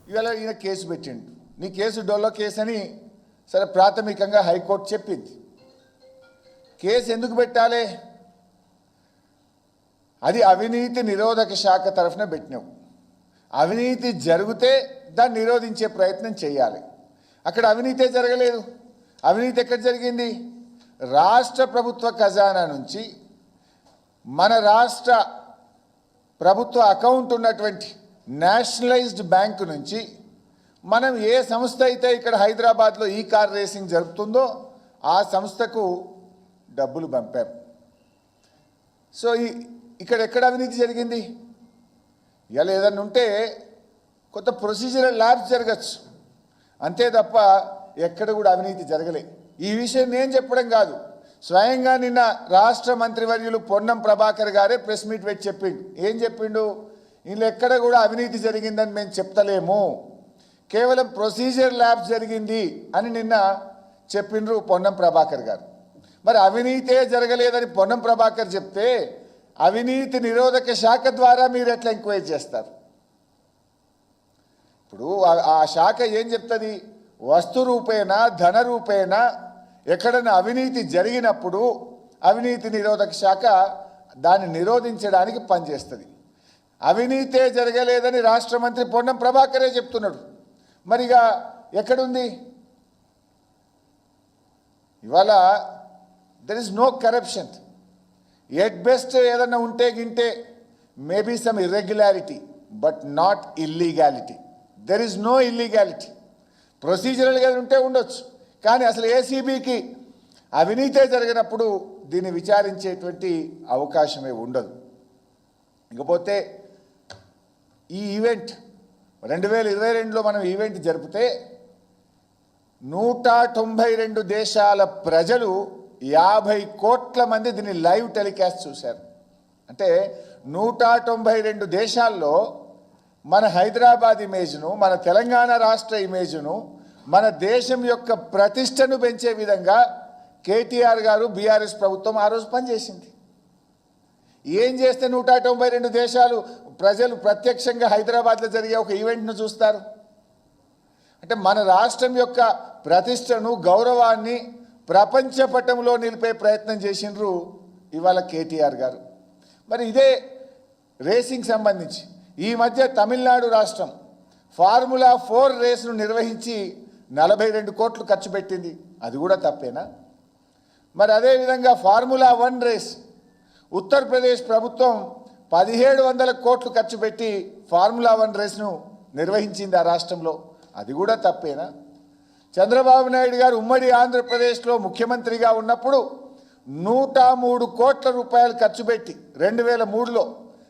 ఇవాళ ఈయన కేసు పెట్టిండు. నీ కేసు డొల్ల కేసు అని సరే ప్రాథమికంగా హైకోర్టు చెప్పింది. కేసు ఎందుకు పెట్టాలి? అది అవినీతి నిరోధక శాఖ తరఫున పెట్టినావు. అవినీతి జరిగితే దాన్ని నిరోధించే ప్రయత్నం చేయాలి. అక్కడ అవినీతే జరగలేదు. అవినీతి ఎక్కడ జరిగింది? రాష్ట్ర ప్రభుత్వ ఖజానా నుంచి మన రాష్ట్ర ప్రభుత్వ అకౌంట్ ఉన్నటువంటి నేషనలైజ్డ్ బ్యాంకు నుంచి మనం ఏ సంస్థ అయితే ఇక్కడ హైదరాబాద్లో ఈ కార్ రేసింగ్ జరుపుతుందో ఆ సంస్థకు డబ్బులు పంపాం. సో ఇక్కడ ఎక్కడ అవినీతి జరిగింది? ఇలా ఏదన్నా ఉంటే కొంత ప్రొసీజరల్ ల్యాబ్స్ జరగచ్చు, అంతే తప్ప ఎక్కడ కూడా అవినీతి జరగలే. ఈ విషయం నేను చెప్పడం కాదు, స్వయంగా నిన్న రాష్ట్ర మంత్రివర్యులు పొన్నం ప్రభాకర్ గారే ప్రెస్ మీట్ పెట్టి చెప్పిండు. ఏం చెప్పిండు? వీళ్ళు ఎక్కడ కూడా అవినీతి జరిగిందని మేము చెప్తలేము, కేవలం ప్రొసీజర్ ల్యాబ్స్ జరిగింది అని నిన్న చెప్పిండ్రు పొన్నం ప్రభాకర్ గారు. మరి అవినీతే జరగలేదని పొన్నం ప్రభాకర్ చెప్తే అవినీతి నిరోధక శాఖ ద్వారా మీరు ఎట్లా ఎంక్వైరీ చేస్తారు? ఇప్పుడు ఆ శాఖ ఏం చెప్తుంది? వస్తు రూపేణ ధన రూపేణ ఎక్కడైనా అవినీతి జరిగినప్పుడు అవినీతి నిరోధక శాఖ దాన్ని నిరోధించడానికి పనిచేస్తుంది. అవినీతే జరగలేదని రాష్ట్ర మంత్రి పొన్నం ప్రభాకరే చెప్తున్నాడు. మరిగా ఎక్కడుంది? ఇవాళ there is no corruption. At best ఏదన్నా ఉంటే గింటే maybe some irregularity but not illegality. There is no illegality. ప్రొసీజరల్గా ఉంటే ఉండొచ్చు, కానీ అసలు ఏసీబీకి అవినీతే జరిగినప్పుడు దీన్ని విచారించేటువంటి అవకాశమే ఉండదు. ఇకపోతే ఈ ఈవెంట్ 2022లో మనం ఈవెంట్ జరిపితే 192 దేశాల ప్రజలు 50 కోట్ల మంది దీన్ని లైవ్ టెలికాస్ట్ చూశారు. అంటే 192 దేశాల్లో మన హైదరాబాద్ ఇమేజ్ను, మన తెలంగాణ రాష్ట్ర ఇమేజ్ను, మన దేశం యొక్క ప్రతిష్టను పెంచే విధంగా కేటీఆర్ గారు బీఆర్ఎస్ ప్రభుత్వం ఆ రోజు పనిచేసింది. ఏం చేస్తే 192 దేశాలు ప్రజలు ప్రత్యక్షంగా హైదరాబాద్లో జరిగే ఒక ఈవెంట్ను చూస్తారు? అంటే మన రాష్ట్రం యొక్క ప్రతిష్టను, గౌరవాన్ని ప్రపంచ పటంలో నిలిపే ప్రయత్నం చేసిండ్రు ఇవాళ కేటీఆర్ గారు. మరి ఇదే రేసింగ్ సంబంధించి ఈ మధ్య తమిళనాడు రాష్ట్రం ఫార్ములా 4 రేసును నిర్వహించి 42 కోట్లు ఖర్చు పెట్టింది. అది కూడా తప్పేనా? మరి అదేవిధంగా ఫార్ములా 1 రేస్ ఉత్తరప్రదేశ్ ప్రభుత్వం 1700 కోట్లు ఖర్చు పెట్టి ఫార్ములా 1 రేస్ను నిర్వహించింది ఆ రాష్ట్రంలో. అది కూడా తప్పేనా? చంద్రబాబు నాయుడు గారు ఉమ్మడి ఆంధ్రప్రదేశ్లో ముఖ్యమంత్రిగా ఉన్నప్పుడు 103 కోట్ల రూపాయలు ఖర్చు పెట్టి 2003లో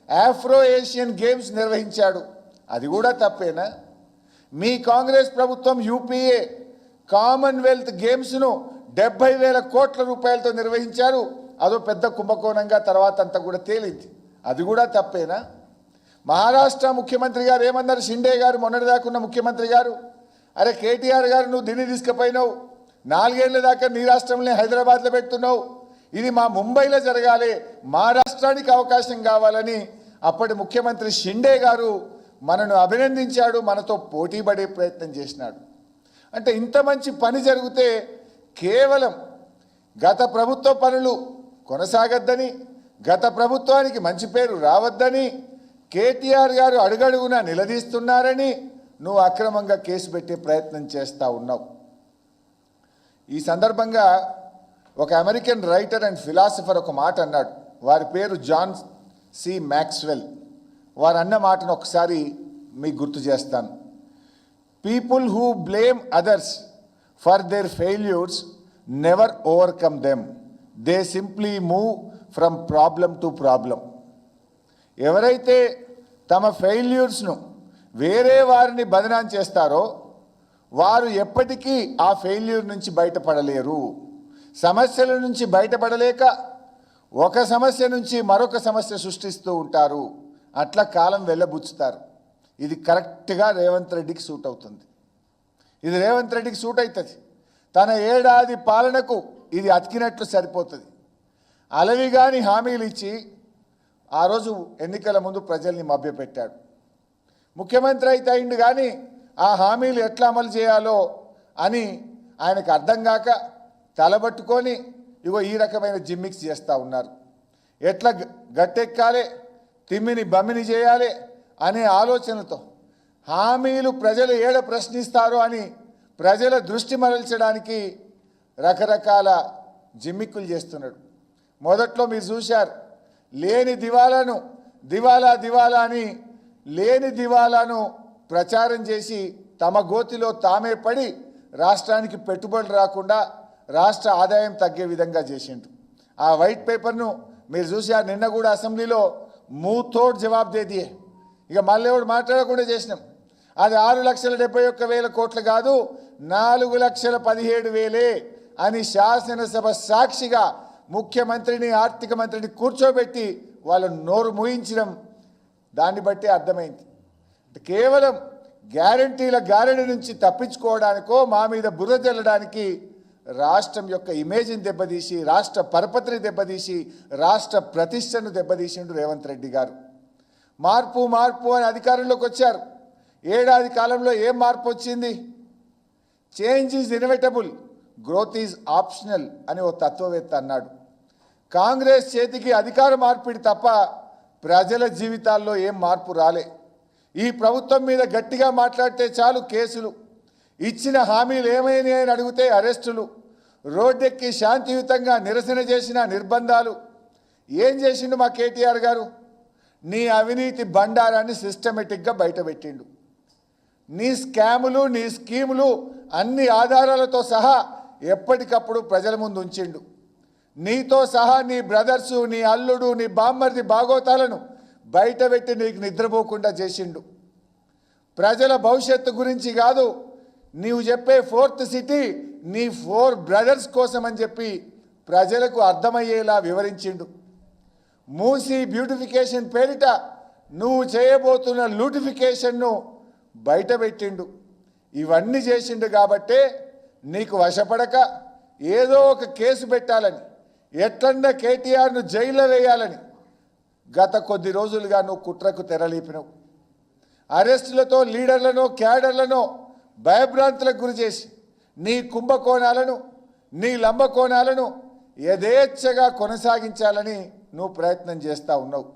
ఆఫ్రో ఏషియన్ గేమ్స్ నిర్వహించాడు. అది కూడా తప్పేనా? మీ కాంగ్రెస్ ప్రభుత్వం యూపీఏ కామన్వెల్త్ గేమ్స్ను 70,000 కోట్ల రూపాయలతో నిర్వహించారు. అదో పెద్ద కుంభకోణంగా తర్వాత అంతా కూడా తేలింది. అది కూడా తప్పేనా? మహారాష్ట్ర ముఖ్యమంత్రి గారు ఏమన్నారు? షిండే గారు మొన్నటిదాకున్న ముఖ్యమంత్రి గారు, అరే కేటీఆర్ గారు నువ్వు దీన్ని తీసుకుపోయినావు, 4 ఏళ్ల దాకా నీ రాష్ట్రంలో హైదరాబాద్లో పెడుతున్నావు, ఇది మా ముంబైలో జరగాలి, మా రాష్ట్రానికి అవకాశం కావాలని అప్పటి ముఖ్యమంత్రి షిండే గారు మనను అభినందించాడు, మనతో పోటీ పడే ప్రయత్నం చేసినాడు. అంటే ఇంత మంచి పని జరిగితే కేవలం గత ప్రభుత్వ పనులు కొనసాగద్దని, గత ప్రభుత్వానికి మంచి పేరు రావద్దని కేటీఆర్ గారు అడుగడుగునా నిలదీస్తున్నారని నువ్వు అక్రమంగా కేసు పెట్టే ప్రయత్నం చేస్తూ ఉన్నావు. ఈ సందర్భంగా ఒక అమెరికన్ రైటర్ అండ్ ఫిలాసఫర్ ఒక మాట అన్నాడు. వారి పేరు జాన్ సి మ్యాక్స్వెల్. వారు అన్న మాటను ఒకసారి మీకు గుర్తు చేస్తాను. People who blame others for their failures never overcome them, they simply move from problem to problem. ఎవరైతే తమ ఫెయిల్యూర్స్ను వేరే వారిని బదనాం చేస్తారో వారు ఎప్పటికీ ఆ ఫెయిల్యూర్ నుంచి బయటపడలేరు. సమస్యల నుంచి బయటపడలేక ఒక సమస్య నుంచి మరొక సమస్య సృష్టిస్తూ ఉంటారు. అట్లా కాలం వెళ్ళబుచ్చుతారు. ఇది కరెక్ట్గా రేవంత్ రెడ్డికి సూట్ అవుతుంది. ఇది రేవంత్ రెడ్డికి సూట్ అవుతుంది. తన ఏడాది పాలనకు ఇది అతికినట్లు సరిపోతుంది. అలవిగాని హామీలు ఇచ్చి ఆ రోజు ఎన్నికల ముందు ప్రజల్ని మభ్యపెట్టాడు. ముఖ్యమంత్రి అయితే అయిండు కానీ ఆ హామీలు ఎట్లా అమలు చేయాలో అని ఆయనకు అర్థం కాక తలబట్టుకొని ఇగో ఈ రకమైన జిమ్మిక్స్ చేస్తూ ఉన్నారు. ఎట్లా గట్టెక్కాలి, తిమ్మిని బమ్మిని చేయాలి అనే ఆలోచనతో హామీలు ప్రజలు ఏడ ప్రశ్నిస్తారో అని ప్రజల దృష్టి మరల్చడానికి రకరకాల జిమ్మిక్కులు చేస్తున్నాడు. మొదట్లో మీరు చూశారు, లేని దివాలాను దివాలా అని లేని దివాలాను ప్రచారం చేసి తమ గోతిలో తామే పడి రాష్ట్రానికి పెట్టుబడులు రాకుండా రాష్ట్ర ఆదాయం తగ్గే విధంగా చేసిండు. ఆ వైట్ పేపర్ను మీరు చూశారు, నిన్న కూడా అసెంబ్లీలో మూతోడ్ జవాబు దేదియే, ఇక మళ్ళీ ఎవడు మాట్లాడకుండా చేసినాం. అది 6,71,000 కోట్లు కాదు, 4,17,000 అని శాసనసభ సాక్షిగా ముఖ్యమంత్రిని ఆర్థిక మంత్రిని కూర్చోబెట్టి వాళ్ళ నోరు మూయించడం. దాన్ని బట్టి అర్థమైంది, కేవలం గ్యారంటీల గారడి నుంచి తప్పించుకోవడానికో మా మీద బుర్ర జల్లడానికి రాష్ట్రం యొక్క ఇమేజ్ని దెబ్బతీసి, రాష్ట్ర పరపతిని దెబ్బతీసి, రాష్ట్ర ప్రతిష్టను దెబ్బతీసిండు రేవంత్ రెడ్డి గారు. మార్పు అని అధికారంలోకి వచ్చారు. ఏడాది కాలంలో ఏం మార్పు వచ్చింది? Change is inevitable, growth is optional అని ఓ తత్వవేత్త అన్నాడు. కాంగ్రెస్ చేతికి అధికార మార్పిడి తప్ప ప్రజల జీవితాల్లో ఏం మార్పు రాలే. ఈ ప్రభుత్వం మీద గట్టిగా మాట్లాడితే చాలు కేసులు, ఇచ్చిన హామీలు ఏమైనా అని అడిగితే అరెస్టులు, రోడ్డెక్కి శాంతియుతంగా నిరసన చేసిన నిర్బంధాలు. ఏం చేసిండు మా కేటీఆర్ గారు? నీ అవినీతి బండారాన్ని సిస్టమేటిక్గా బయటపెట్టిండు. నీ స్కాములు, నీ స్కీములు అన్ని ఆధారాలతో సహా ఎప్పటికప్పుడు ప్రజల ముందు ఉంచిండు. నీతో సహా నీ బ్రదర్సు, నీ అల్లుడు, నీ బామ్మర్ది బాగోతాలను బయటపెట్టి నీకు నిద్రపోకుండా చేసిండు. ప్రజల భవిష్యత్తు గురించి కాదు, నీవు చెప్పే 4th సిటీ నీ 4 బ్రదర్స్ కోసం అని చెప్పి ప్రజలకు అర్థమయ్యేలా వివరించిండు. మూసీ బ్యూటిఫికేషన్ పేరిట నువ్వు చేయబోతున్న లూటిఫికేషన్ను బయటపెట్టిండు. ఇవన్నీ చేసిండు కాబట్టే నీకు వశపడక ఏదో ఒక కేసు పెట్టాలని, ఎట్లన్నా కేటీఆర్ను జైల్లో వేయాలని గత కొద్ది రోజులుగా నువ్వు కుట్రకు తెరలేపినవు. అరెస్టులతో లీడర్లను, క్యాడర్లను భయభ్రాంతులకు గురి చేసి నీ కుంభకోణాలను, నీ లంబకోణాలను యథేచ్ఛగా కొనసాగించాలని నువ్వు ప్రయత్నం చేస్తూ ఉన్నావు.